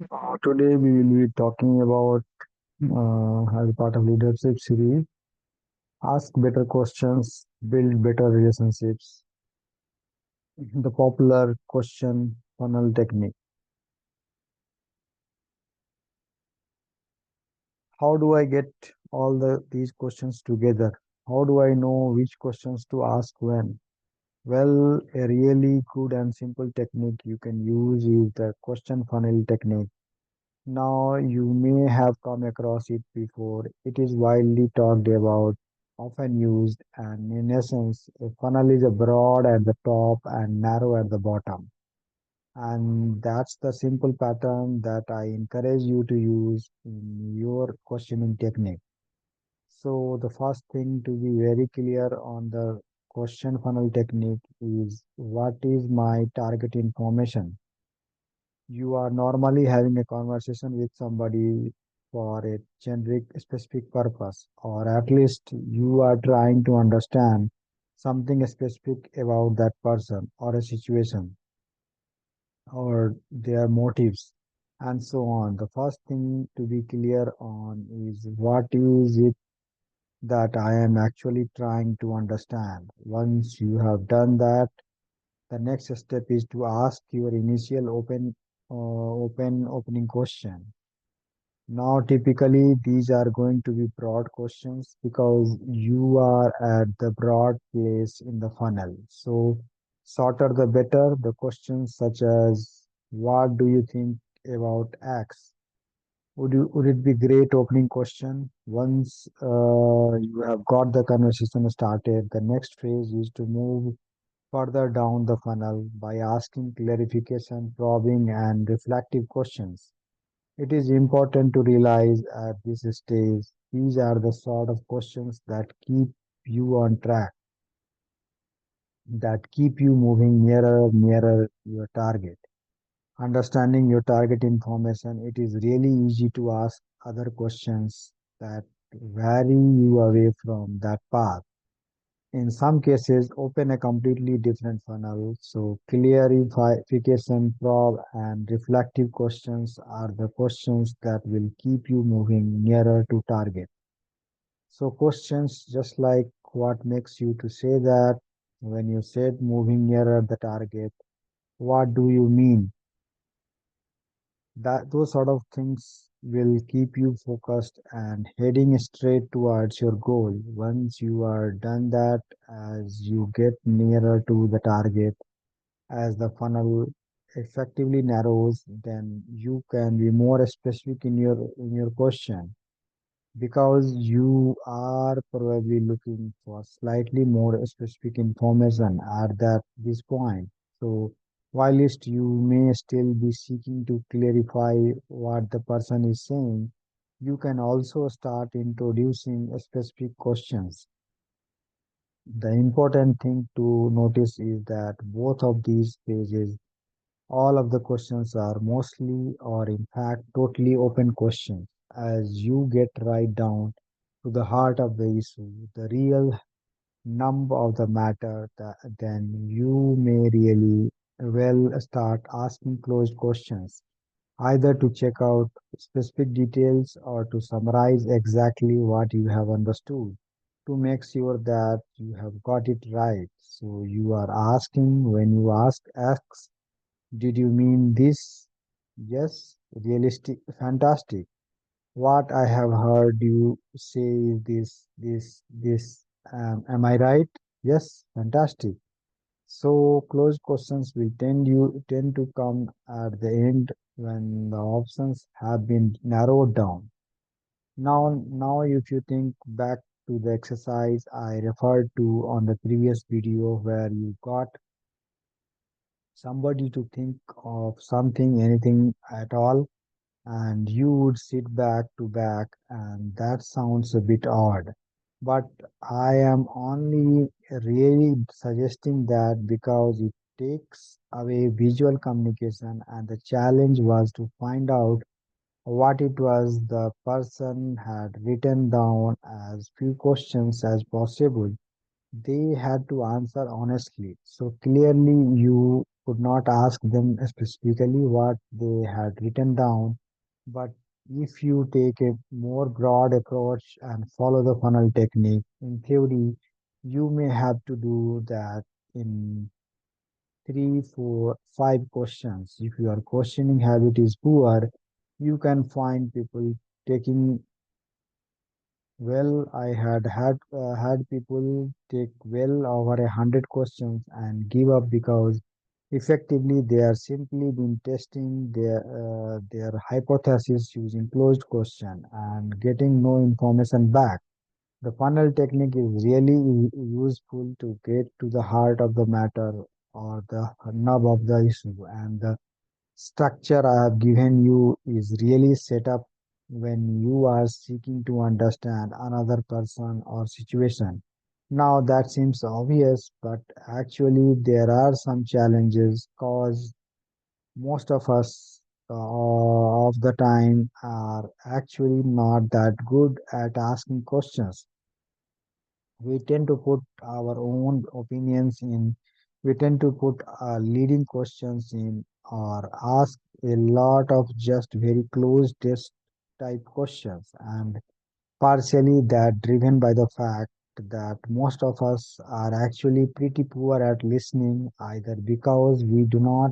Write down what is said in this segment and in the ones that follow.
Today we will be talking about, as part of leadership series, ask better questions, build better relationships. The popular question funnel technique. How do I get all these questions together? How do I know which questions to ask when? Well, a really good and simple technique you can use is the question funnel technique. Now, you may have come across it before. It is widely talked about, often used, and in essence, a funnel is a broad at the top and narrow at the bottom. And that's the simple pattern that I encourage you to use in your questioning technique. So, the first thing to be very clear on the question funnel technique is what is my target information? You are normally having a conversation with somebody for a generic specific purpose, or at least you are trying to understand something specific about that person or a situation or their motives and so on. The first thing to be clear on is what is it that I am actually trying to understand. Once you have done that, the next step is to ask your initial opening question. Now, typically, these are going to be broad questions because you are at the broad place in the funnel. So, shorter the better. The questions such as, "What do you think about X?" Would it be great opening question? Once you have got the conversation started, the next phase is to move further down the funnel by asking clarification, probing, and reflective questions. It is important to realize at this stage, these are the sort of questions that keep you on track, that keep you moving nearer your target. Understanding your target information, it is really easy to ask other questions that vary you away from that path. In some cases, open a completely different funnel. So clarification, probe, and reflective questions are the questions that will keep you moving nearer to target. So questions just like what makes you to say that when you said moving nearer the target, what do you mean? That those sort of things will keep you focused and heading straight towards your goal. Once you are done that, as you get nearer to the target, as the funnel effectively narrows, then you can be more specific in your question because you are probably looking for slightly more specific information at that this point. So whilst you may still be seeking to clarify what the person is saying, you can also start introducing specific questions. The important thing to notice is that both of these pages, all of the questions are mostly or in fact totally open questions. As you get right down to the heart of the issue, the real nub of the matter, then you may really well start asking closed questions, either to check out specific details or to summarize exactly what you have understood to make sure that you have got it right. So you are asking when you ask X, did you mean this? Yes, realistic, fantastic. What I have heard you say is this. Am I right? Yes, fantastic. So closed questions will tend to come at the end when the options have been narrowed down. Now, if you think back to the exercise I referred to on the previous video where you got somebody to think of something, anything at all, and you would sit back to back, and that sounds a bit odd. But I am only really suggesting that because it takes away visual communication, and the challenge was to find out what it was the person had written down as few questions as possible. They had to answer honestly. So clearly, you could not ask them specifically what they had written down, but if you take a more broad approach and follow the funnel technique, in theory, you may have to do that in three, four, five questions. If your questioning habit is poor, you can find people taking had people take well over 100 questions and give up because effectively they are simply been testing their hypothesis using closed question and getting no information back. The funnel technique is really useful to get to the heart of the matter or the nub of the issue, and the structure I have given you is really set up when you are seeking to understand another person or situation. Now that seems obvious, but actually there are some challenges cause most of us of the time are actually not that good at asking questions. We tend to put our own opinions in, we tend to put leading questions in, or ask a lot of just very closed test type questions, and partially that driven by the fact that most of us are actually pretty poor at listening, either because we do not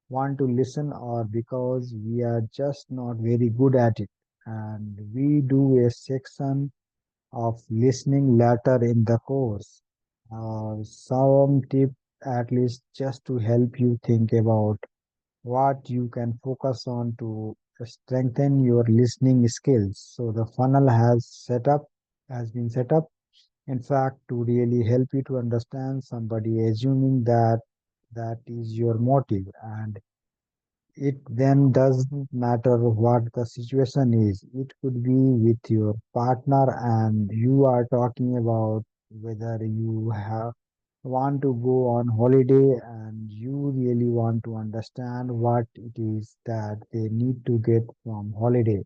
want to listen or because we are just not very good at it. And we do a section of listening later in the course. Some tip at least just to help you think about what you can focus on to strengthen your listening skills. So the funnel has been set up, in fact, to really help you to understand somebody, assuming that that is your motive, and it then doesn't matter what the situation is. It could be with your partner and you are talking about whether you have want to go on holiday and you really want to understand what it is that they need to get from holiday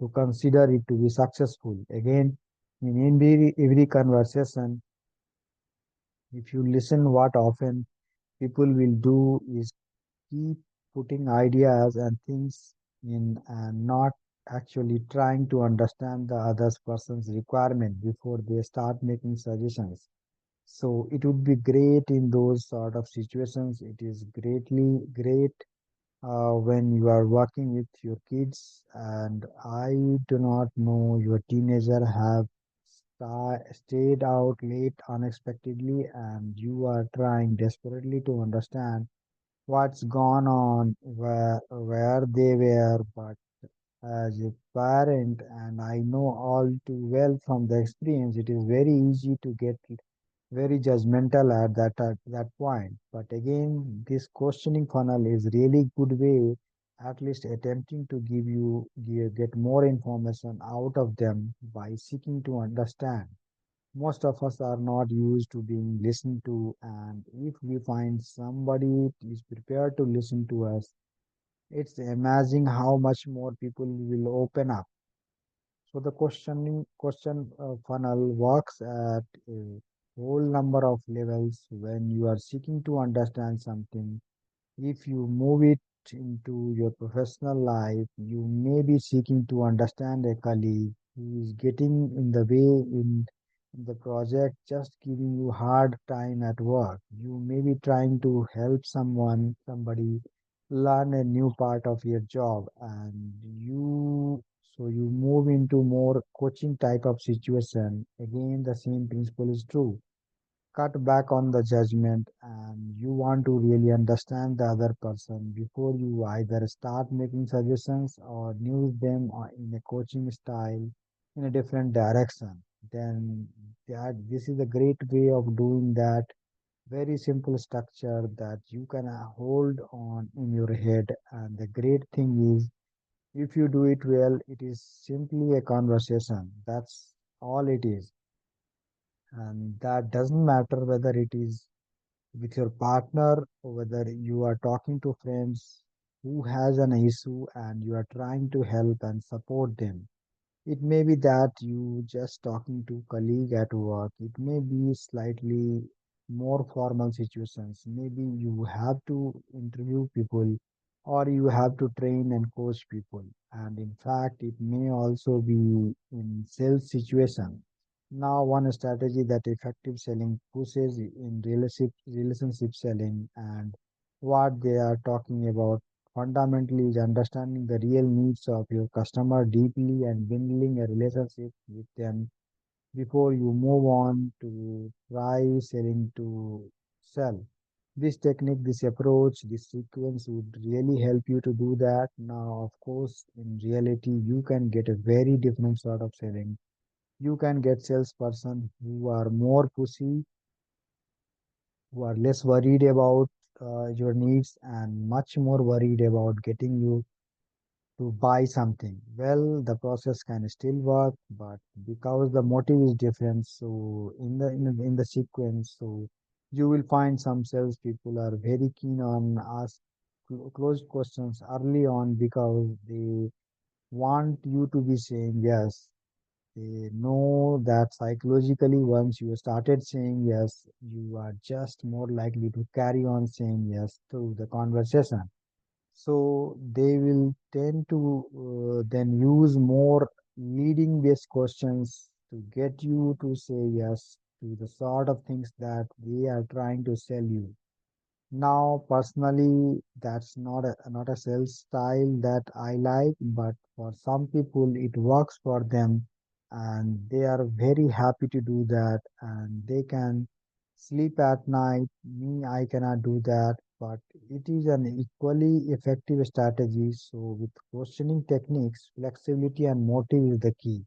to consider it to be successful. Again, in every conversation, if you listen, what often people will do is keep putting ideas and things in and not actually trying to understand the other person's requirement before they start making suggestions. So it would be great in those sort of situations. It is great when you are working with your kids. And I do not know your teenager have stayed out late unexpectedly, and you are trying desperately to understand what's gone on, where they were, but as a parent, and I know all too well from the experience, it is very easy to get very judgmental at that point. But again, this questioning funnel is really good way, at least attempting to get more information out of them by seeking to understand. Most of us are not used to being listened to, and if we find somebody is prepared to listen to us, it's amazing how much more people will open up. So the question funnel works at a whole number of levels. When you are seeking to understand something, if you move it into your professional life, you may be seeking to understand a colleague who is getting in the way in the project, just giving you hard time at work. You may be trying to help somebody learn a new part of your job, and you move into more coaching type of situation. Again, the same principle is true. Cut back on the judgment, and you want to really understand the other person before you either start making suggestions or use them in a coaching style in a different direction. Then this is a great way of doing that. Very simple structure that you can hold on in your head. And the great thing is, if you do it well, it is simply a conversation. That's all it is. And that doesn't matter whether it is with your partner or whether you are talking to friends who has an issue and you are trying to help and support them. It may be that you just talking to colleague at work. It may be slightly more formal situations. Maybe you have to interview people or you have to train and coach people. And in fact, it may also be in sales situation. Now, one strategy that effective selling pushes in relationship selling and what they are talking about fundamentally is understanding the real needs of your customer deeply and building a relationship with them before you move on to try selling to sell. This technique, this approach, this sequence would really help you to do that. Now, of course, in reality, you can get a very different sort of selling. You can get salesperson who are more pushy, who are less worried about your needs and much more worried about getting you to buy something. Well, the process can still work, but because the motive is different, so in the sequence, so you will find some salespeople are very keen on ask closed questions early on because they want you to be saying yes. They know that psychologically, once you started saying yes, you are just more likely to carry on saying yes to the conversation. So they will tend to then use more leading based questions to get you to say yes to the sort of things that they are trying to sell you. Now, personally, that's not a sales style that I like, but for some people it works for them, and they are very happy to do that, and they can sleep at night. Me, I cannot do that, but it is an equally effective strategy. So, with questioning techniques, flexibility and motive is the key.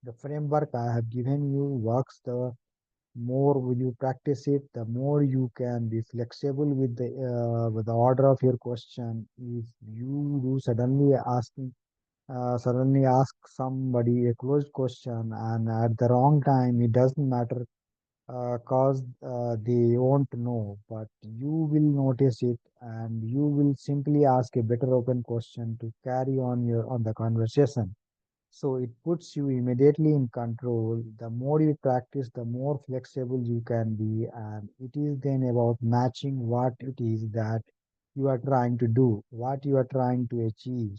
The framework I have given you works the more will you practice it, the more you can be flexible with the order of your question. If you do suddenly ask somebody a closed question and at the wrong time, it doesn't matter cause they won't know, but you will notice it and you will simply ask a better open question to carry on the conversation. So it puts you immediately in control. The more you practice, the more flexible you can be. And it is then about matching what it is that you are trying to do, what you are trying to achieve.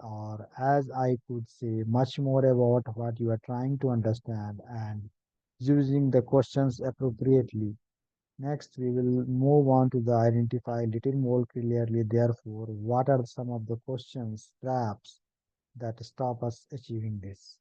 Or, as I could say, much more about what you are trying to understand and using the questions appropriately. Next, we will move on to the identify a little more clearly, therefore, what are some of the questions, traps that stop us achieving this?